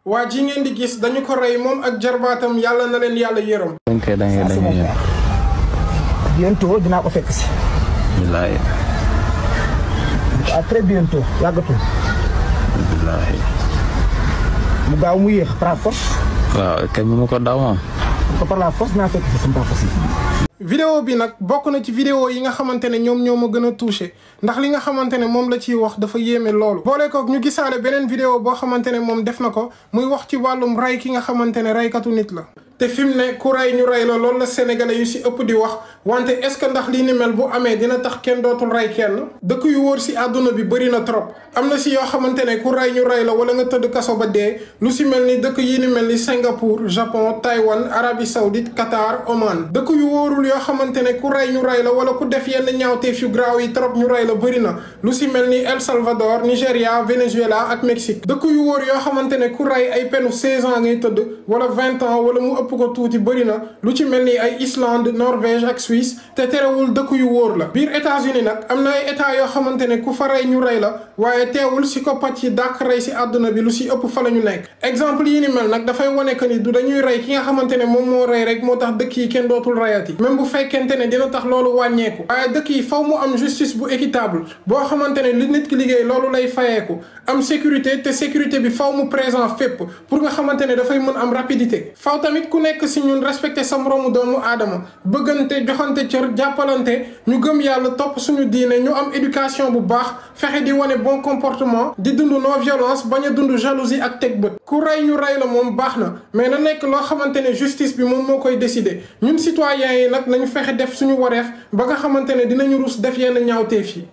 waa ji ngeen di gis dañu ko rey moom ak jarbaatam yàlla na leen yàlla yërëm. bientôt dinaa ko fekk si. Bilaay. à très bientôt yàggatul. Bilaay. mu gaaw mu yéex par force. waaw kañ mu ko daw moom. ko par la force naa fekk si sama papa si. vidéo bi nag bokk na ci vidéo yi nga xamante ne ñoom ñoo ma gën a touché ndax li nga xamante ne moom la ciy wax dafa yéeme loolu. boole koog ñu gisaale beneen vidéo boo xamante ne moom def na ko muy wax ci wàllum rey ki nga xamante ne reykatu nit la. te fi mu ne ku rey ñu rey la loolu la sénégalais yu si ëpp di wax wante est-ce que ndax lii ni mel bu amee dina tax kenn dootul rey kenn. dëkk yu wóor si àdduna bi bëri na trop am na si yoo xamante ne ku rey ñu rey la wala nga tëdd kaso ba dee lu si mel ni dëkk yi ni mel ni Singapour Japon Taïwan Arabie Saoudite Qatar Oman. dëkk yu wóorul yoo xamante ne ku rey ñu rey la wala ku def yenn ñaawteef yu graaw yi trop ñu rey la bëri na lu si mel ni El Salvador Nigéria Venezuela ak Mexique. dëkk yu wóor yoo xamante ne ku rey ay penu 16 ans ngay tëdd wala 20 ans wala mu ëpp ko tuuti bëri na lu ci mel ni ay Islande Norvège ak Suisse te terewul dëkk yu wóor la. biir États-Unis nag am na ay état yoo xamante ne ku fa rey ñu rey la waaye teewul psychopathe yi dàq rey si àdduna bi lu si ëpp fa la ñu nekk. exemple yi ni mel nag dafay wane que ni du dañuy rey ki nga xamante ne moom moo rey rek moo tax dëkk yi kenn dootul reyati même bu fekkente ne dina tax loolu wàññeeku. waaye dëkk yi faw mu am justice bu équitable boo xamante ne li nit ki liggéey loolu lay fayeeku am sécurité te sécurité bi faw mu présent fépp pour nga xamante ne dafay mën am rapidité. faw tamit ku nekk si ñun respecté sa moroomu doomu aadama bëggante joxante cër jàppalante ñu gëm yàlla topp suñu diine ñu am éducation bu baax fexe di wane bon comportement di dund non violence bañ a dund jalousie ak teg bët. ku rey ñu rey la moom baax na mais na nekk loo xamante ne justice bi moom moo koy décider ñun citoyens yi nag nañu fexe def suñu wareef ba nga xamante ne dinañu rus def yenn ñaawteef yi.